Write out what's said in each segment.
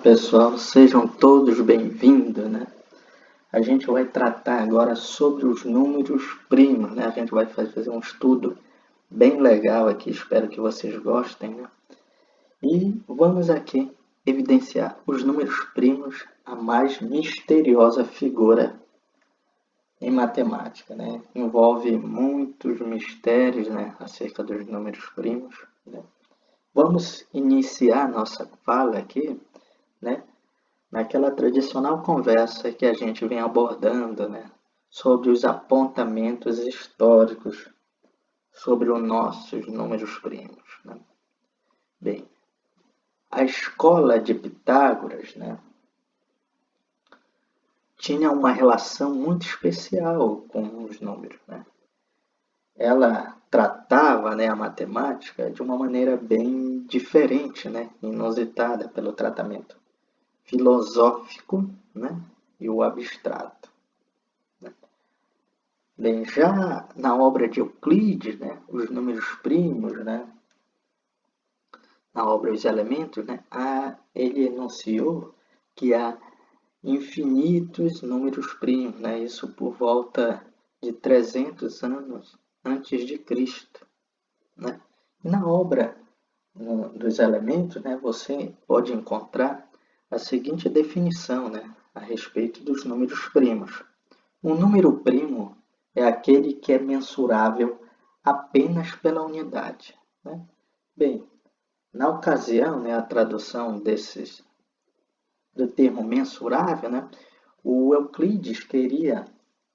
Pessoal, sejam todos bem-vindos, né? A gente vai tratar agora sobre os números primos, né? A gente vai fazer um estudo bem legal aqui, espero que vocês gostem, né? E vamos aqui evidenciar os números primos, a mais misteriosa figura em matemática, né? Envolve muitos mistérios, né, acerca dos números primos, né? Vamos iniciar nossa fala aqui, né, naquela tradicional conversa que a gente vem abordando, né, sobre os apontamentos históricos sobre os nossos números primos, né? Bem, a escola de Pitágoras, né, tinha uma relação muito especial com os números, né? Ela tratava, né, a matemática de uma maneira bem diferente, né, inusitada pelo tratamento filosófico, né, e o abstrato. Bem, já na obra de Euclides, né, os números primos, né, na obra Os Elementos, né, ele enunciou que há infinitos números primos, né, isso por volta de 300 anos antes de Cristo, né? E na obra dos Elementos, né, você pode encontrar a seguinte definição, né, a respeito dos números primos. Um número primo é aquele que é mensurável apenas pela unidade, né? Bem, na ocasião, né, a tradução do termo mensurável, né, o Euclides queria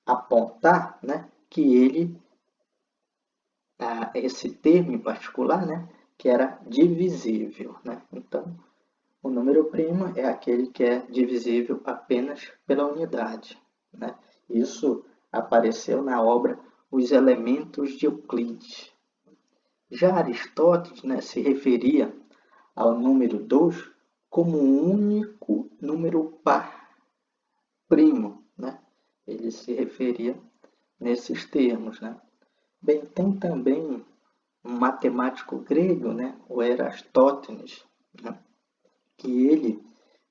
apontar, né, que esse termo em particular, né, que era divisível, né? Então, o número primo é aquele que é divisível apenas pela unidade, né? Isso apareceu na obra Os Elementos de Euclides. Já Aristóteles, né, se referia ao número 2 como um único número par primo, né? Ele se referia nesses termos, né? Bem, tem também um matemático grego, né, o Erastótenes, né, que ele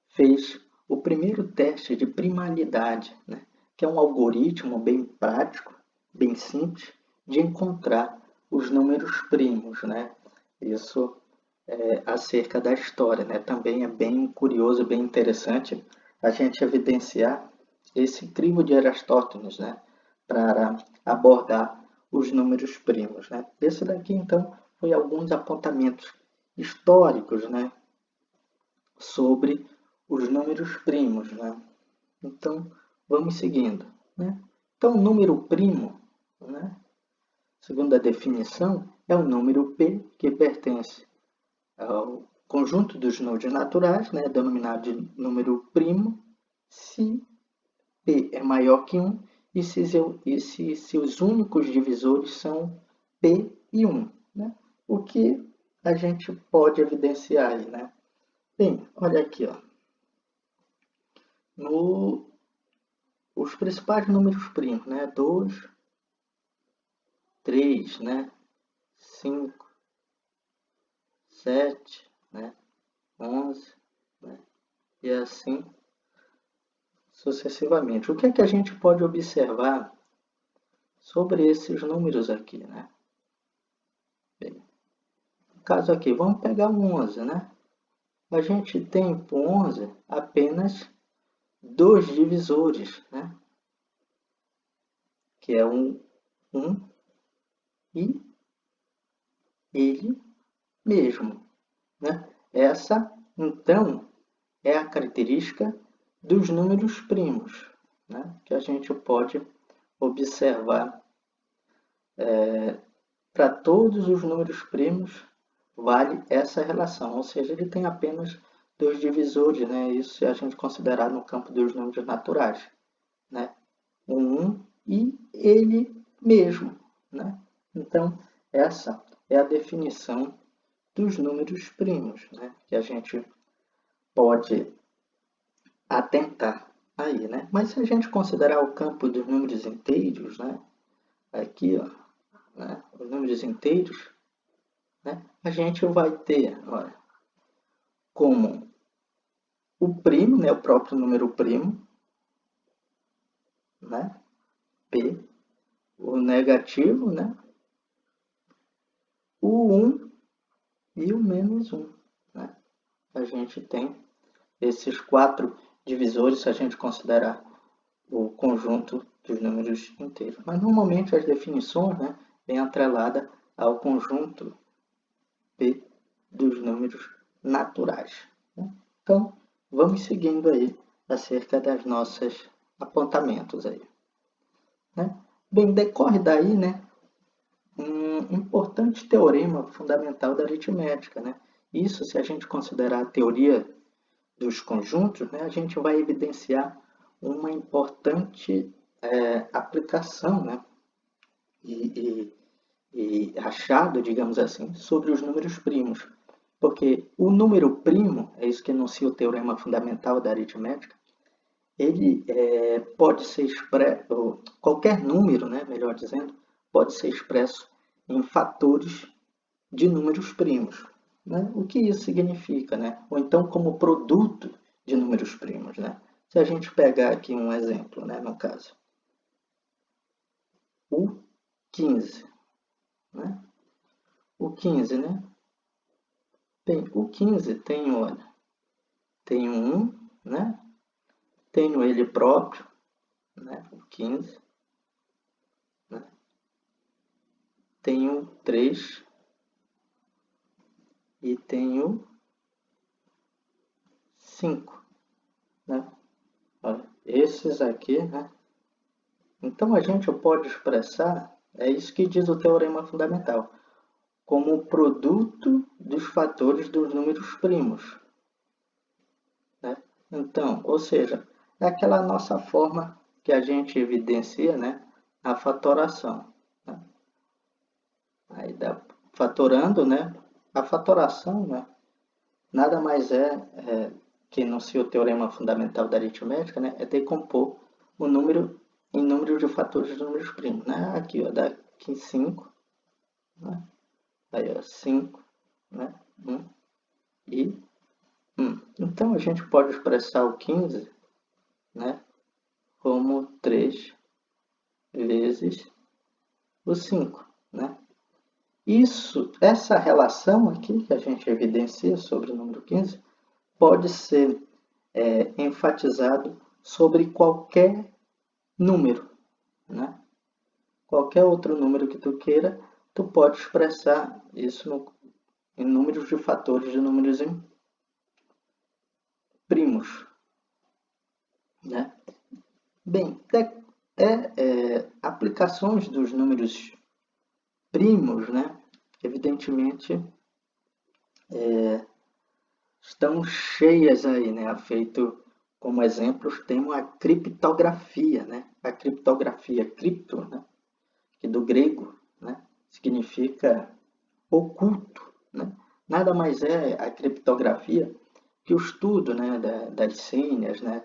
fez o primeiro teste de primalidade, né, que é um algoritmo bem prático, bem simples, de encontrar os números primos, né? Isso acerca da história, né? Também é bem curioso, bem interessante a gente evidenciar esse crivo de Aristóteles, né, para abordar os números primos, né? Esse daqui, então, foi alguns apontamentos históricos, né, sobre os números primos, né? Então, vamos seguindo, né? Então, o número primo, né, segundo a definição, é o número P que pertence ao conjunto dos números naturais, né, denominado de número primo, se P é maior que 1 e se seus únicos divisores são P e 1. Né? O que a gente pode evidenciar aí, né? Bem, olha aqui, ó. Os principais números primos, né? 2, 3, né? 5, 7, né? 11, né? E assim sucessivamente. O que é que a gente pode observar sobre esses números aqui, né? Bem, no caso aqui, vamos pegar o 11, né? A gente tem por 11 apenas dois divisores, né? Que é um e ele mesmo, né? Essa, então, é a característica dos números primos, né? Que a gente pode observar para todos os números primos vale essa relação, ou seja, ele tem apenas dois divisores, né? Isso se a gente considerar no campo dos números naturais, né? O 1 e ele mesmo, né? Então, essa é a definição dos números primos, né? Que a gente pode atentar aí, né? Mas se a gente considerar o campo dos números inteiros, né? Aqui, ó, né? Os números inteiros, né? A gente vai ter, olha, como o primo, né, o próprio número primo, né, P, o negativo, né, o 1 e o menos 1. Né? A gente tem esses 4 divisores se a gente considerar o conjunto dos números inteiros. Mas normalmente as definições, né, vêm atreladas ao conjunto P dos números naturais. Né? Então, vamos seguindo aí acerca das nossas apontamentos aí. Né? Bem, decorre daí, né, um importante teorema fundamental da aritmética. Né? Isso, se a gente considerar a teoria dos conjuntos, né, a gente vai evidenciar uma importante aplicação, né, e achado, digamos assim, sobre os números primos. Porque o número primo, é isso que enuncia o teorema fundamental da aritmética, ele pode ser expresso, qualquer número, né, melhor dizendo, pode ser expresso em fatores de números primos. Né? O que isso significa? Né? Ou então como produto de números primos. Né? Se a gente pegar aqui um exemplo, né, no caso, o 15. Né? O 15, né? O 15 tem, olha, tem um 1, né? Tenho ele próprio, né? O 15. Né? Tenho 3 e tenho 5. Né? Olha, esses aqui, né? Então a gente pode expressar, é isso que diz o teorema fundamental, como o produto dos fatores dos números primos. Né? Então, ou seja, é aquela nossa forma que a gente evidencia, né, a fatoração. Né? Aí dá, fatorando, né, a fatoração, né, nada mais que enuncia o teorema fundamental da aritmética, né, é decompor o número em número de fatores dos números primos. Né? Aqui, ó, dá aqui 5, né? Aí, ó, 5, né? 1 e 1. Então, a gente pode expressar o 15, né, como 3 vezes o 5. Né? Essa relação aqui que a gente evidencia sobre o número 15 pode ser enfatizado sobre qualquer número. Né? Qualquer outro número que tu queira, tu pode expressar isso em números de fatores de números primos. Né? Bem, aplicações dos números primos, né? Evidentemente, estão cheias aí, né? Feito como exemplos, temos a criptografia, né? A criptografia, cripto, né? Que do grego, né? Significa oculto, né? Nada mais é a criptografia que o estudo, né, das senhas, né,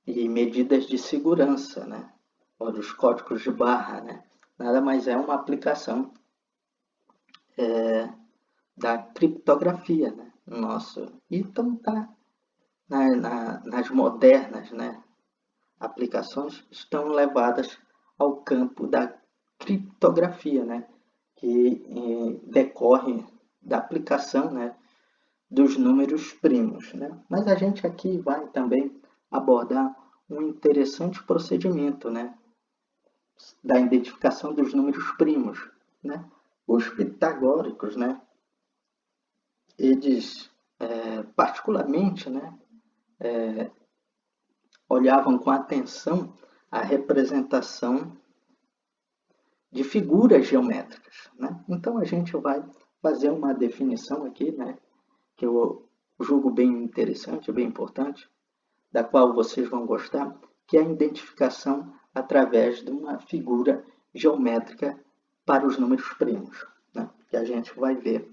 e medidas de segurança, né, ou dos códigos de barra, né? Nada mais é uma aplicação da criptografia, né? Nossa, então tá nas modernas, né, aplicações estão levadas ao campo da criptografia, né, que decorre da aplicação, né, dos números primos. Né? Mas a gente aqui vai também abordar um interessante procedimento, né, da identificação dos números primos. Né? Os pitagóricos, né, eles particularmente, né, olhavam com atenção a representação de figuras geométricas. Né? Então a gente vai fazer uma definição aqui, né, que eu julgo bem interessante, bem importante, da qual vocês vão gostar, que é a identificação através de uma figura geométrica para os números primos, né? Que a gente vai ver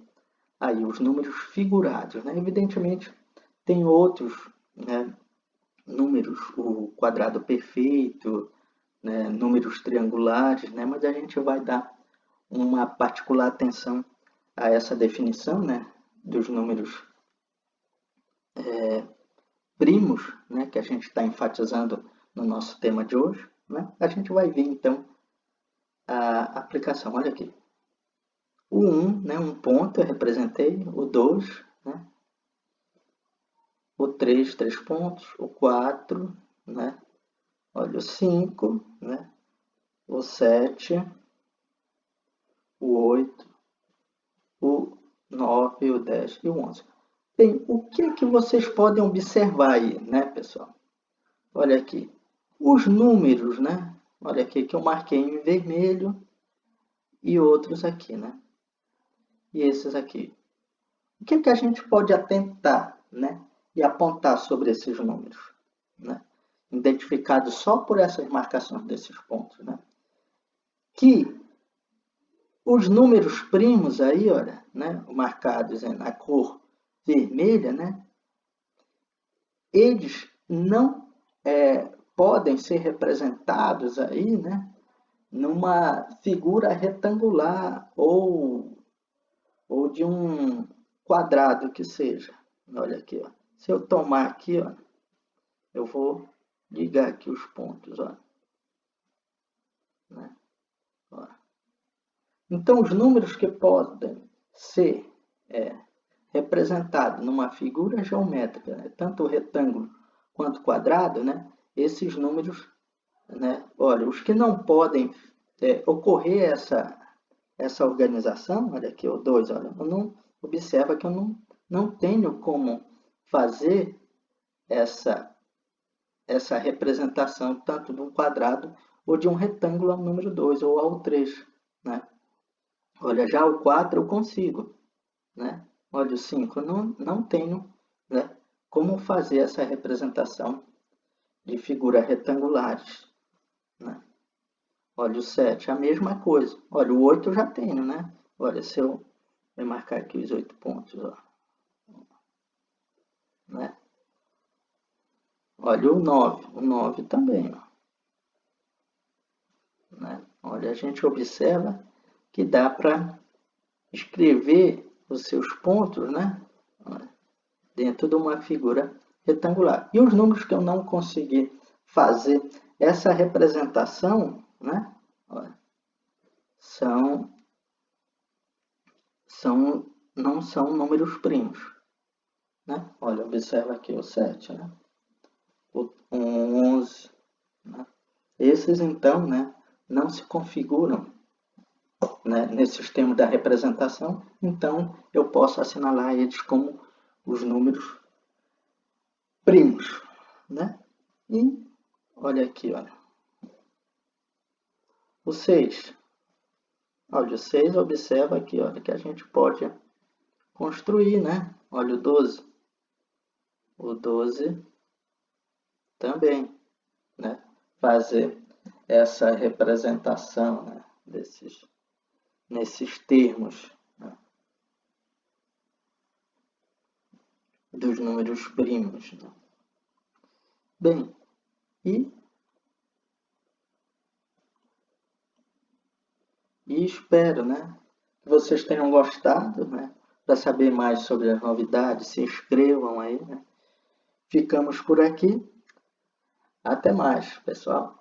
aí os números figurados. Né? Evidentemente, tem outros, né, números, o quadrado perfeito, né, números triangulares, né? Mas a gente vai dar uma particular atenção a essa definição, né, dos números primos, né, que a gente está enfatizando no nosso tema de hoje, né, a gente vai ver então a aplicação. Olha aqui. O 1, né, um ponto, eu representei. O 2, né, o 3, 3 pontos. O 4, né, olha o 5, né, o 7, o 8, o 9, o 10 e o 11. Bem, o que vocês podem observar aí, né, pessoal? Olha aqui, os números, né? Olha aqui que eu marquei em vermelho e outros aqui, né? E esses aqui. O que a gente pode atentar, né? E apontar sobre esses números, né? Identificados só por essas marcações desses pontos, né? Que os números primos aí, olha, né? Marcados na cor vermelha, né? Eles não podem ser representados aí, né? Numa figura retangular ou de um quadrado que seja. Olha aqui, ó. Se eu tomar aqui, ó, eu vou ligar aqui os pontos, ó. Né? Ó. Então, os números que podem ser representados numa figura geométrica, né? Tanto retângulo quanto quadrado, né? Esses números, né? Olha, os que não podem ocorrer essa organização, olha aqui, o 2, olha, eu não, observa que eu não tenho como fazer essa representação tanto de um quadrado ou de um retângulo ao número 2 ou ao 3, né? Olha, já o 4 eu consigo, né? Olha, o 5 eu não tenho, né, como fazer essa representação de figuras retangulares, né? Olha, o 7, a mesma coisa. Olha, o 8 eu já tenho, né? Olha, se eu marcar aqui os 8 pontos, ó, né? Olha, o 9 também, ó, né? Olha, a gente observa que dá para escrever os seus pontos, né? Dentro de uma figura retangular. E os números que eu não consegui fazer essa representação, né? Olha, não são números primos, né? Olha, observa aqui o 7, né? O 11, né? Esses, então, né, não se configuram, né, nesse sistema da representação, então eu posso assinalar eles como os números primos, né? E olha aqui, olha. O 6. Olha, o 6, observa aqui, olha, que a gente pode construir, né? Olha o 12. O 12 também, né? Fazer essa representação, né, nesses termos, né, dos números primos, né? Bem, e espero, né, que vocês tenham gostado, né? Para saber mais sobre as novidades, se inscrevam aí, né? Ficamos por aqui. Até mais, pessoal.